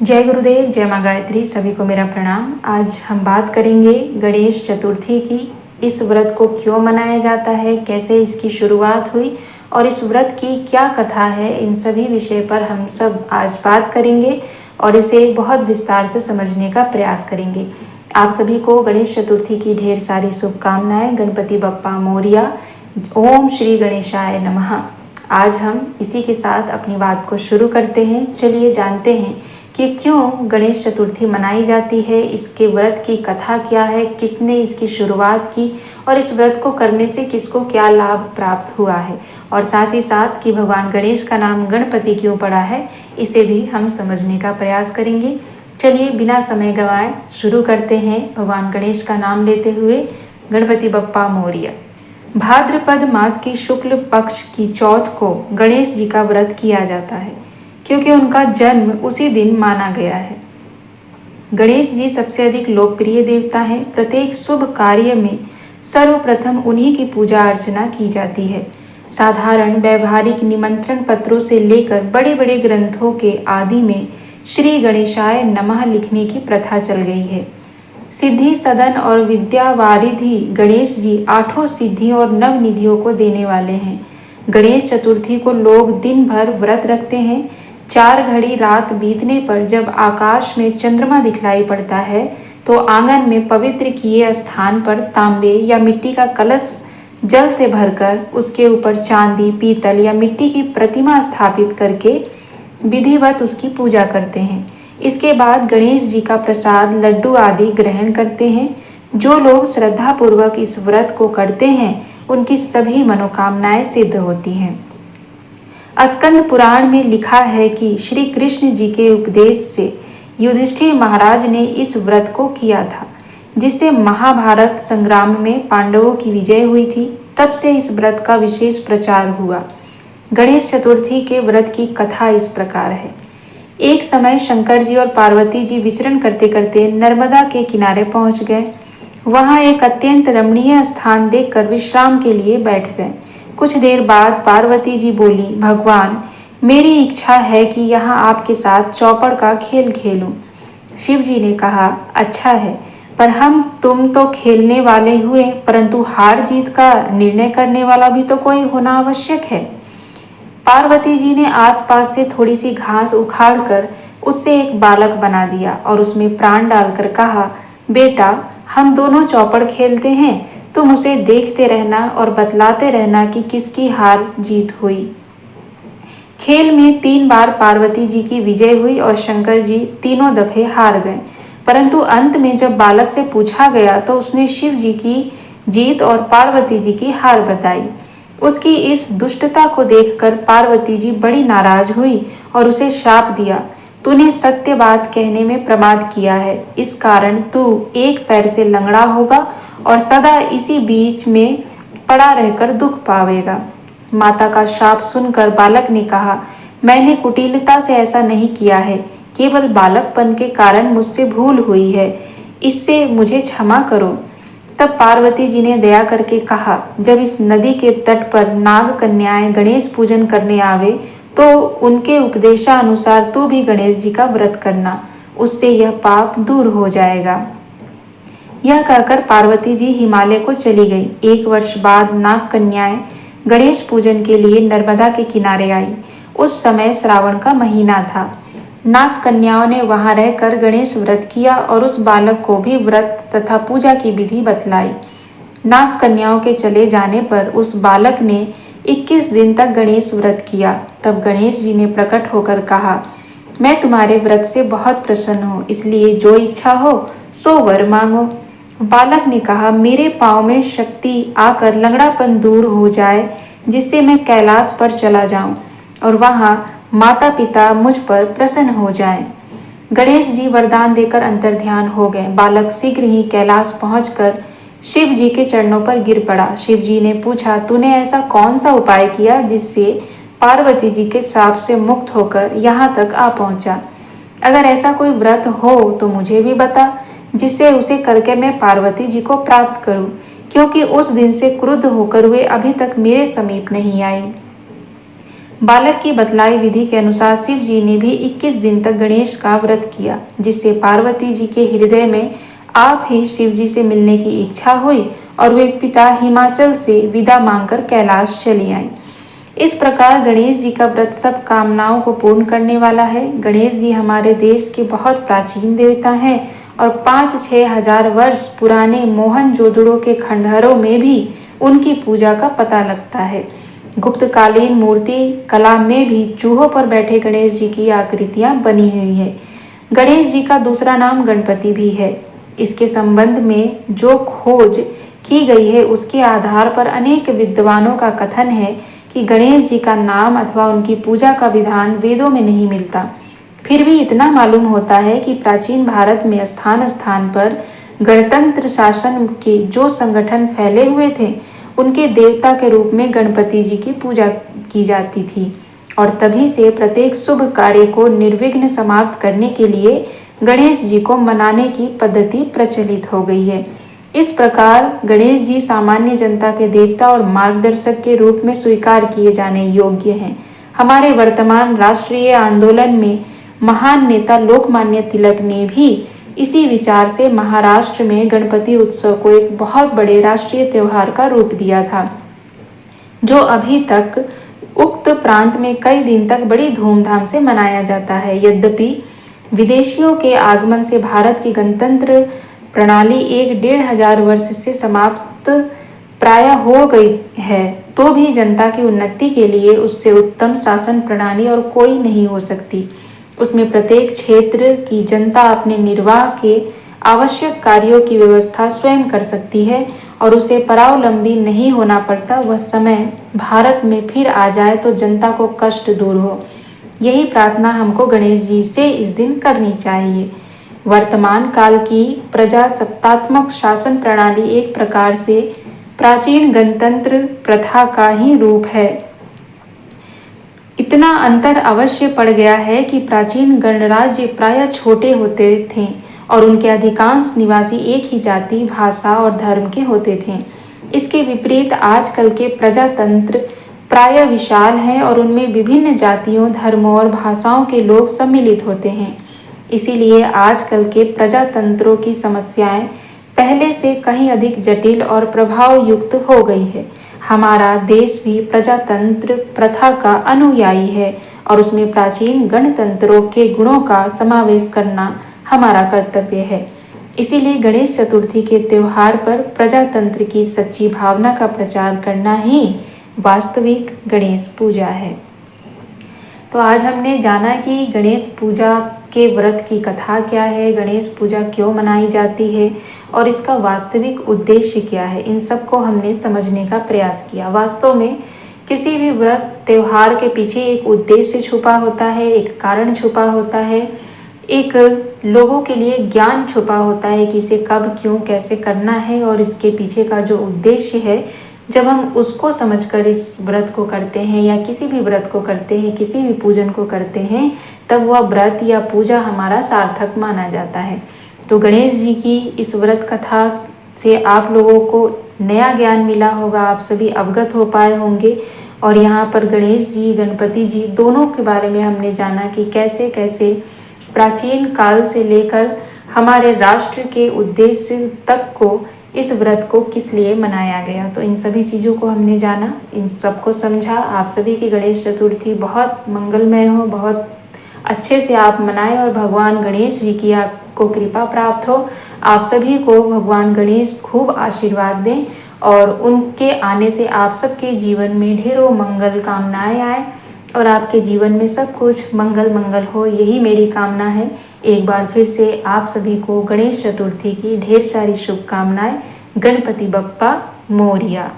जय गुरुदेव, जय माँ गायत्री। सभी को मेरा प्रणाम। आज हम बात करेंगे गणेश चतुर्थी की। इस व्रत को क्यों मनाया जाता है, कैसे इसकी शुरुआत हुई और इस व्रत की क्या कथा है, इन सभी विषय पर हम सब आज बात करेंगे और इसे बहुत विस्तार से समझने का प्रयास करेंगे। आप सभी को गणेश चतुर्थी की ढेर सारी शुभकामनाएं। गणपति बप्पा मोरिया। ओम श्री गणेशाय नमः। आज हम इसी के साथ अपनी बात को शुरू करते हैं। चलिए जानते हैं कि क्यों गणेश चतुर्थी मनाई जाती है, इसके व्रत की कथा क्या है, किसने इसकी शुरुआत की और इस व्रत को करने से किसको क्या लाभ प्राप्त हुआ है, और साथ ही साथ कि भगवान गणेश का नाम गणपति क्यों पड़ा है, इसे भी हम समझने का प्रयास करेंगे। चलिए बिना समय गंवाए शुरू करते हैं भगवान गणेश का नाम लेते हुए। गणपति बप्पा मोरिया। भाद्रपद मास की शुक्ल पक्ष की चौथ को गणेश जी का व्रत किया जाता है क्योंकि उनका जन्म उसी दिन माना गया है। गणेश जी सबसे अधिक लोकप्रिय देवता हैं। प्रत्येक शुभ कार्य में सर्वप्रथम उन्हीं की पूजा अर्चना की जाती है। साधारण व्यवहारिक निमंत्रण पत्रों से लेकर बड़े बड़े ग्रंथों के आदि में श्री गणेशाय नमः लिखने की प्रथा चल गई है। सिद्धि सदन और विद्यावारिधि गणेश जी आठों सिद्धियों और नव निधियों को देने वाले हैं। गणेश चतुर्थी को लोग दिन भर व्रत रखते हैं। 4 घड़ी रात बीतने पर जब आकाश में चंद्रमा दिखलाई पड़ता है तो आंगन में पवित्र किए स्थान पर तांबे या मिट्टी का कलश जल से भरकर उसके ऊपर चांदी, पीतल या मिट्टी की प्रतिमा स्थापित करके विधिवत उसकी पूजा करते हैं। इसके बाद गणेश जी का प्रसाद, लड्डू आदि ग्रहण करते हैं। जो लोग श्रद्धापूर्वक इस व्रत को करते हैं उनकी सभी मनोकामनाएं सिद्ध होती हैं। स्कंद पुराण में लिखा है कि श्री कृष्ण जी के उपदेश से युधिष्ठिर महाराज ने इस व्रत को किया था, जिससे महाभारत संग्राम में पांडवों की विजय हुई थी। तब से इस व्रत का विशेष प्रचार हुआ। गणेश चतुर्थी के व्रत की कथा इस प्रकार है। एक समय शंकर जी और पार्वती जी विचरण करते करते नर्मदा के किनारे पहुंच गए। वहां एक अत्यंत रमणीय स्थान देखकर विश्राम के लिए बैठ गए। कुछ देर बाद पार्वती जी बोली, भगवान, मेरी इच्छा है कि यहाँ आपके साथ चौपड़ का खेल खेलूं। शिव जी ने कहा, अच्छा है, पर तुम तो खेलने वाले हुए, परंतु हार जीत का निर्णय करने वाला भी तो कोई होना आवश्यक है। पार्वती जी ने आसपास से थोड़ी सी घास उखाड़कर उससे एक बालक बना दिया और उसमें प्राण डालकर कहा, बेटा, हम दोनों चौपड़ खेलते हैं, तुम उसे देखते रहना और बतलाते रहना कि किसकी हार जीत हुई। खेल में 3 बार पार्वती जी की विजय हुई और शंकर जी तीनों दफे हार गए, परंतु अंत में जब बालक से पूछा गया तो उसने शिव जी की जीत और पार्वती जी की हार बताई। उसकी इस दुष्टता को देखकर पार्वती जी बड़ी नाराज हुई और उसे शाप दिया, तूने सत्य बात कहने में प्रमाद किया है, इस कारण तू एक पैर से लंगड़ा होगा और सदा इसी बीच में पड़ा रहकर दुख पावेगा। माता का शाप सुनकर बालक ने कहा, मैंने कुटिलता से ऐसा नहीं किया है, केवल बालकपन के कारण मुझसे भूल हुई है, इससे मुझे क्षमा करो। तब पार्वती जी ने दया करके कहा, जब इस नदी के तट पर नाग कन्याएं गणेश पूजन करने आवे तो उनके उपदेशानुसार तू भी गणेश जी का व्रत करना, उससे यह पाप दूर हो जाएगा। यह कहकर पार्वती जी हिमालय को चली गई। 1 वर्ष बाद नाग कन्याएं गणेश पूजन के लिए नर्मदा के किनारे आई। उस समय श्रावण का महीना था। नाग कन्याओं ने वहां रहकर गणेश व्रत किया और उस बालक को भी व्रत तथा पूजा की विधि बतलाई। नाग कन्याओं के चले जाने पर उस बालक ने 21 दिन तक गणेश व्रत किया। तब गणेश जी ने प्रकट होकर कहा, मैं तुम्हारे व्रत से बहुत प्रसन्न हूँ, इसलिए जो इच्छा हो सो वर मांगो। बालक ने कहा, मेरे पाँव में शक्ति आकर लंगड़ापन दूर हो जाए, जिससे मैं कैलाश पर चला जाऊं और वहां माता पिता मुझ पर प्रसन्न हो जाएं। गणेश जी वरदान देकर अंतर्ध्यान हो गए। बालक शीघ्र ही कैलाश पहुंचकर शिव जी के चरणों पर गिर पड़ा। शिव जी ने पूछा, तूने ऐसा कौन सा उपाय किया जिससे पार्वती जी के श्राप से मुक्त होकर यहाँ तक आ पहुंचा? अगर ऐसा कोई व्रत हो तो मुझे भी बता, जिससे उसे करके मैं पार्वती जी को प्राप्त करूं, क्योंकि उस दिन से क्रुद्ध होकर वे अभी तक मेरे समीप नहीं आई। बालक की बतलाई विधि के अनुसार शिव जी ने भी 21 दिन तक गणेश का व्रत किया, जिससे पार्वती जी के हृदय में आप ही शिव जी से मिलने की इच्छा हुई और वे पिता हिमाचल से विदा मांगकर कैलाश चली आईं। इस प्रकार गणेश जी का व्रत सब कामनाओं को पूर्ण करने वाला है। गणेश जी हमारे देश के बहुत प्राचीन देवता हैं और 5-6 हजार वर्ष पुराने मोहनजोदड़ो के खंडहरों में भी उनकी पूजा का पता लगता है। गुप्तकालीन मूर्ति कला में भी चूहों पर बैठे गणेश जी की आकृतियां बनी हुई है। गणेश जी का दूसरा नाम गणपति भी है। इसके संबंध में जो खोज की गई है उसके आधार पर अनेक विद्वानों का कथन है कि गणेश जी का नाम अथवा उनकी पूजा का विधान वेदों में नहीं मिलता। फिर भी इतना मालूम होता है कि प्राचीन भारत में स्थान स्थान पर गणतंत्र शासन के जो संगठन फैले हुए थे उनके देवता के रूप में गणपति जी की पूजा की जाती थी और तभी से प्रत्येक शुभ कार्य को निर्विघ्न समाप्त करने के लिए गणेश जी को मनाने की पद्धति प्रचलित हो गई है। इस प्रकार गणेश जी सामान्य जनता के देवता और मार्गदर्शक के रूप में स्वीकार किए जाने योग्य हैं। हमारे वर्तमान राष्ट्रीय आंदोलन में महान नेता लोकमान्य तिलक ने भी इसी विचार से महाराष्ट्र में गणपति उत्सव को एक बहुत बड़े राष्ट्रीय त्योहार का रूप दिया था, जो अभी तक उक्त प्रांत में कई दिन तक बड़ी धूमधाम से मनाया जाता है। यद्यपि विदेशियों के आगमन से भारत की गणतंत्र प्रणाली 1-1.5 वर्ष से समाप्त प्राय हो गई है, तो भी जनता की उन्नति के लिए उससे उत्तम शासन प्रणाली और कोई नहीं हो सकती। उसमें प्रत्येक क्षेत्र की जनता अपने निर्वाह के आवश्यक कार्यों की व्यवस्था स्वयं कर सकती है और उसे परावलंबी नहीं होना पड़ता। वह समय भारत में फिर आ जाए तो जनता को कष्ट दूर हो। यही प्रार्थना हमको गणेश जी से इस दिन करनी चाहिए। वर्तमान काल की प्रजासत्तात्मक शासन प्रणाली एक प्रकार से प्राचीन गणतंत्र प्रथा का ही रूप है। इतना अंतर अवश्य पड़ गया है कि प्राचीन गणराज्य प्रायः छोटे होते थे और उनके अधिकांश निवासी एक ही जाति, भाषा और धर्म के होते थे। इसके विपरीत आजकल के प्रजातंत्र प्रायः विशाल हैं और उनमें विभिन्न जातियों, धर्मों और भाषाओं के लोग सम्मिलित होते हैं। इसीलिए आजकल के प्रजातंत्रों की समस्याएं पहले से कहीं अधिक जटिल और प्रभाव युक्त हो गई है। हमारा देश भी प्रजातंत्र प्रथा का अनुयायी है और उसमें प्राचीन गणतंत्रों के गुणों का समावेश करना हमारा कर्तव्य है। इसीलिए गणेश चतुर्थी के त्योहार पर प्रजातंत्र की सच्ची भावना का प्रचार करना ही वास्तविक गणेश पूजा है। तो आज हमने जाना कि गणेश पूजा के व्रत की कथा क्या है, गणेश पूजा क्यों मनाई जाती है और इसका वास्तविक उद्देश्य क्या है। इन सब को हमने समझने का प्रयास किया। वास्तव में किसी भी व्रत त्योहार के पीछे एक उद्देश्य छुपा होता है, एक कारण छुपा होता है, एक लोगों के लिए ज्ञान छुपा होता है कि इसे कब, क्यों, कैसे करना है और इसके पीछे का जो उद्देश्य है, जब हम उसको समझकर इस व्रत को करते हैं या किसी भी व्रत को करते हैं, किसी भी पूजन को करते हैं, तब वह व्रत या पूजा हमारा सार्थक माना जाता है। तो गणेश जी की इस व्रत कथा से आप लोगों को नया ज्ञान मिला होगा, आप सभी अवगत हो पाए होंगे। और यहाँ पर गणेश जी, गणपति जी दोनों के बारे में हमने जाना कि कैसे कैसे प्राचीन काल से लेकर हमारे राष्ट्र के उद्देश्य तक को इस व्रत को किस लिए मनाया गया। तो इन सभी चीज़ों को हमने जाना, इन सबको समझा। आप सभी की गणेश चतुर्थी बहुत मंगलमय हो, बहुत अच्छे से आप मनाएं और भगवान गणेश जी की आपको कृपा प्राप्त हो। आप सभी को भगवान गणेश खूब आशीर्वाद दें और उनके आने से आप सबके जीवन में ढेरों मंगल कामनाएं आए और आपके जीवन में सब कुछ मंगल मंगल हो, यही मेरी कामना है। एक बार फिर से आप सभी को गणेश चतुर्थी की ढेर सारी शुभकामनाएं। गणपति बप्पा मोरिया।